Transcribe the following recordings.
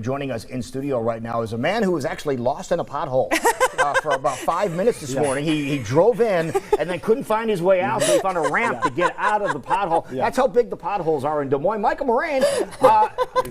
Joining us in studio right now is a man who was actually lost in a pothole for about 5 minutes this morning. He drove in and then couldn't find his way out, so he found a ramp to get out of the pothole. That's how big the potholes are in Des Moines. Michael Moran,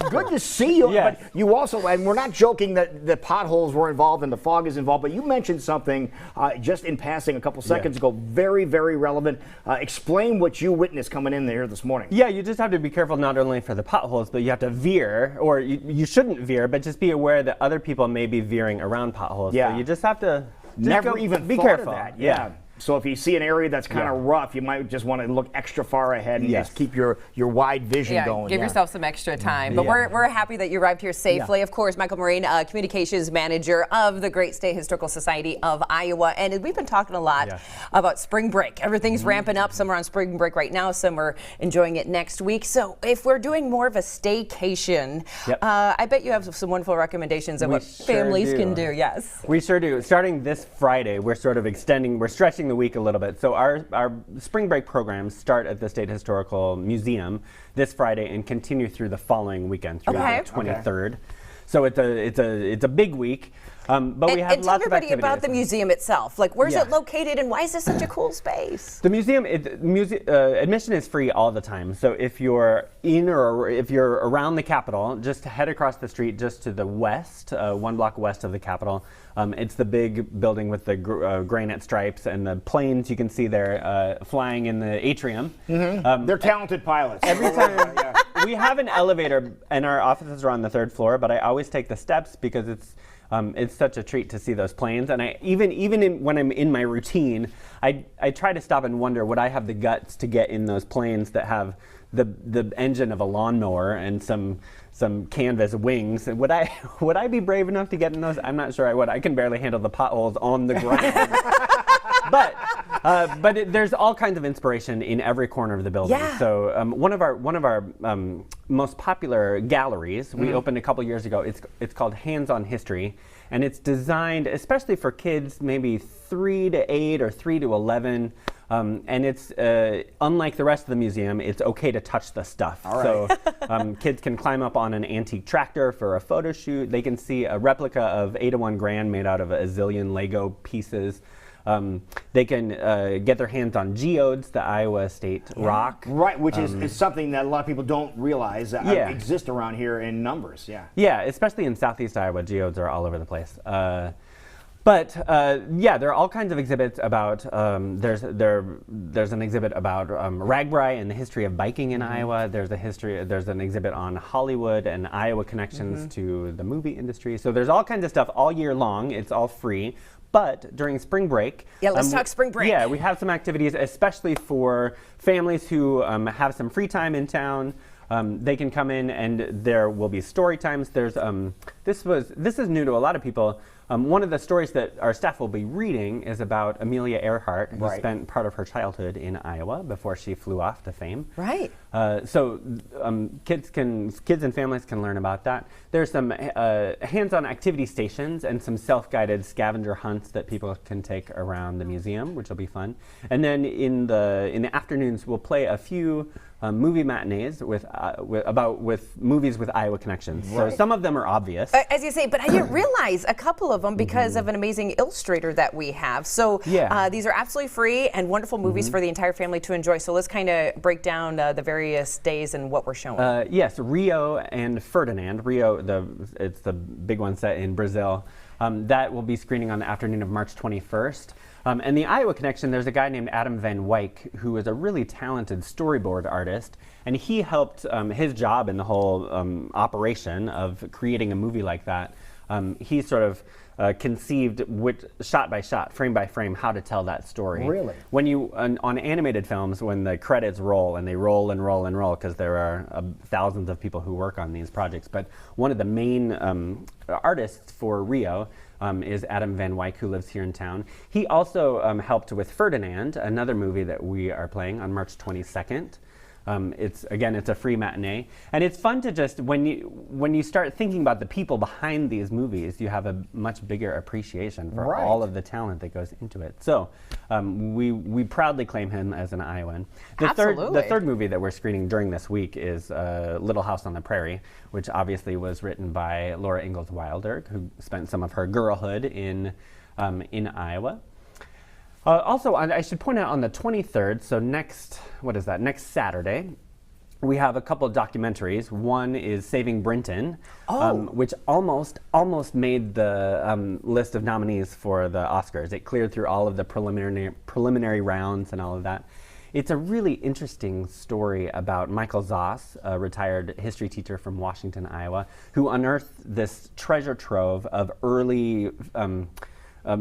good to see you. Yes. But you also, and we're not joking that the potholes were involved and the fog is involved, but you mentioned something just in passing a couple seconds ago, very, very relevant. Explain what you witnessed coming in there this morning. Yeah, you just have to be careful not only for the potholes, but you have to veer, or you shouldn't veer, but just be aware that other people may be veering around potholes. Yeah. So you just have to Never even be thought careful. of that. Yeah. So if you see an area that's kind of rough, you might just want to look extra far ahead and just keep your wide vision going. Give yourself some extra time. But we're happy that you arrived here safely. Of course, Michael Moran, Communications Manager of the Great State Historical Society of Iowa. And we've been talking a lot about spring break. Everything's ramping up. Some are on spring break right now. Some are enjoying it next week. So if we're doing more of a staycation, I bet you have some wonderful recommendations of what families can do. Yes. We sure do. Starting this Friday, we're sort of we're stretching the week a little bit. So our spring break programs start at the State Historical Museum this Friday and continue through the following weekend, through the 23rd. So it's a big week. But we have lots of activities. Tell everybody about the museum itself. Like, where's it located, and why is this such a cool space? The museum, admission is free all the time. So if you're in or if you're around the Capitol, just head across the street just to the west, 1 block west of the Capitol. It's the big building with the granite stripes and the planes you can see there flying in the atrium. They're talented pilots. Every time we have an elevator, and our offices are on the 3rd floor, but I always take the steps because it's such a treat to see those planes. And I when I'm in my routine, I try to stop and wonder, would I have the guts to get in those planes that have the engine of a lawnmower and some canvas wings? And would I be brave enough to get in those? I'm not sure I would. I can barely handle the potholes on the ground. But there's all kinds of inspiration in every corner of the building. So one of our most popular galleries we opened a couple years ago. It's called Hands on History, and it's designed especially for kids maybe 3 to 8 or 3 to 11. And it's unlike the rest of the museum, it's okay to touch the stuff. So kids can climb up on an antique tractor for a photo shoot. They can see a replica of Ada 1 Grand made out of a zillion Lego pieces. They can get their hands on geodes, the Iowa State rock. Right, which is something that a lot of people don't realize exist around here in numbers. Yeah, especially in southeast Iowa, geodes are all over the place. But there are all kinds of exhibits about. There's an exhibit about Ragbri and the history of biking in Iowa. There's an exhibit on Hollywood and Iowa connections to the movie industry. So there's all kinds of stuff all year long. It's all free. But during spring break, let's talk spring break. Yeah, we have some activities, especially for families who have some free time in town. They can come in, and there will be story times. There's this is new to a lot of people. One of the stories that our staff will be reading is about Amelia Earhart, who spent part of her childhood in Iowa before she flew off to fame. Right. So kids and families can learn about that. There's some hands-on activity stations and some self-guided scavenger hunts that people can take around the museum, which will be fun. And then in the afternoons, we'll play a few movie matinees with movies with Iowa connections. So some of them are obvious. As you say, but I didn't realize a couple of them because of an amazing illustrator that we have. So these are absolutely free and wonderful movies for the entire family to enjoy. So let's kind of break down the various days and what we're showing. Yes, Rio and Ferdinand. Rio, it's the big one set in Brazil. That will be screening on the afternoon of March 21st. And the Iowa Connection, there's a guy named Adam Van Wyck who is a really talented storyboard artist, and he helped his job in the whole operation of creating a movie like that. He sort of conceived shot by shot, frame by frame, how to tell that story. Really? When you on animated films, when the credits roll and they roll and roll and roll, because there are thousands of people who work on these projects, but one of the main artists for Rio is Adam Van Wyck, who lives here in town. He also helped with Ferdinand, another movie that we are playing on March 22nd. It's a free matinee, and it's fun to just when you start thinking about the people behind these movies, you have a much bigger appreciation for all of the talent that goes into it. So we proudly claim him as an Iowan. The third movie that we're screening during this week is Little House on the Prairie, which obviously was written by Laura Ingalls Wilder, who spent some of her girlhood in Iowa. Also, I should point out on the 23rd, so next Saturday, we have a couple of documentaries. One is Saving Brinton, which almost made the list of nominees for the Oscars. It cleared through all of the preliminary rounds and all of that. It's a really interesting story about Michael Zoss, a retired history teacher from Washington, Iowa, who unearthed this treasure trove of early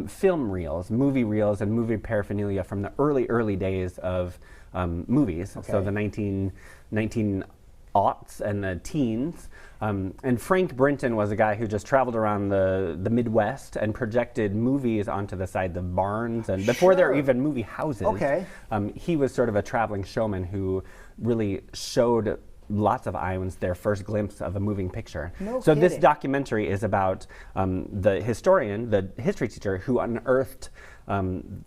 film reels, movie reels, and movie paraphernalia from the early days of movies. Okay. So the 19aughts and the teens. And Frank Brinton was a guy who just traveled around the Midwest and projected movies onto the sides of barns. And before there were even movie houses, he was sort of a traveling showman who really showed lots of Iowans their first glimpse of a moving picture. So this documentary is about the historian, the history teacher, who unearthed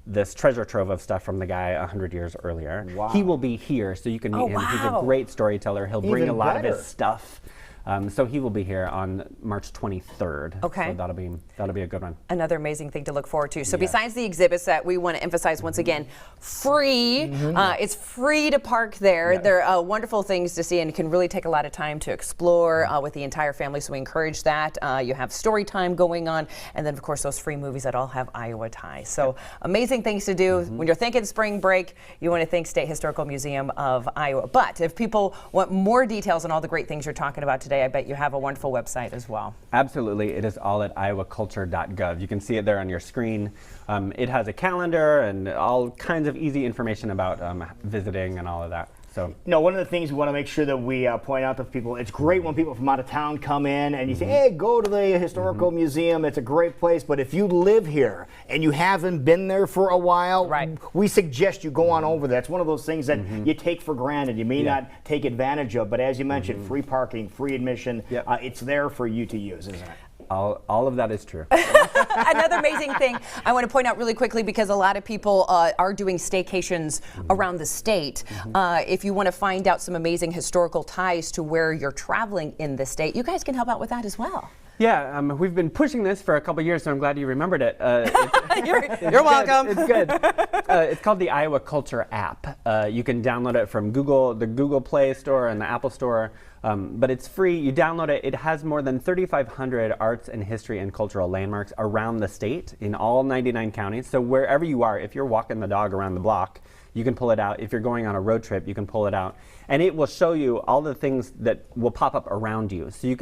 this treasure trove of stuff from the guy 100 years earlier. Wow. He will be here, so you can meet him. He's a great storyteller. He'll bring a lot of his stuff. So he will be here on March 23rd. Okay. So that'll be a good one. Another amazing thing to look forward to. So besides the exhibits that we want to emphasize once again, free. It's free to park there. Yeah. There are wonderful things to see and can really take a lot of time to explore with the entire family. So we encourage that. You have story time going on, and then of course those free movies that all have Iowa ties. So amazing things to do. When you're thinking spring break, you want to think State Historical Museum of Iowa. But if people want more details on all the great things you're talking about today, I bet you have a wonderful website as well. Absolutely. It is all at iowaculture.gov. You can see it there on your screen. It has a calendar and all kinds of easy information about visiting and all of that. So, one of the things we want to make sure that we point out to people, it's great when people from out of town come in and you say, hey, go to the Historical Museum. It's a great place. But if you live here and you haven't been there for a while, we suggest you go on over there. It's one of those things that you take for granted. You may not take advantage of. But as you mentioned, free parking, free admission, it's there for you to use, isn't it? All of that is true. Another amazing thing I want to point out really quickly, because a lot of people are doing staycations around the state. If you want to find out some amazing historical ties to where you're traveling in the state, you guys can help out with that as well. Yeah, we've been pushing this for a couple years, so I'm glad you remembered it. You're welcome. It's good. It's called the Iowa Culture app. You can download it from the Google Play Store and the Apple Store, but it's free. You download it. It has more than 3,500 arts and history and cultural landmarks around the state in all 99 counties. So wherever you are, if you're walking the dog around the block, you can pull it out. If you're going on a road trip, you can pull it out. And it will show you all the things that will pop up around you. So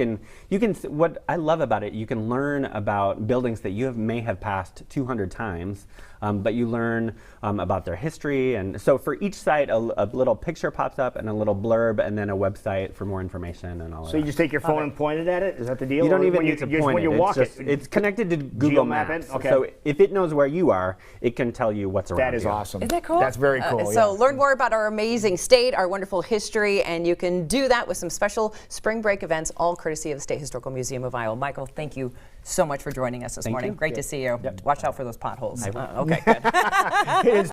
what I love about it, you can learn about buildings that you may have passed 200 times, but you learn about their history. And so for each site, a little picture pops up and a little blurb and then a website for more information and all of that. So you just take your phone and point it at it? Is that the deal? You don't even need to point it. It's connected to Google Maps. Okay. So if it knows where you are, it can tell you what's around you. That is awesome. Isn't that cool? That's very cool. So learn more about our amazing state, our wonderful history, and you can do that with some special spring break events, all courtesy of the State Historical Museum of Iowa. Michael, thank you so much for joining us this morning. Great to see you. Watch out for those potholes. Okay, good.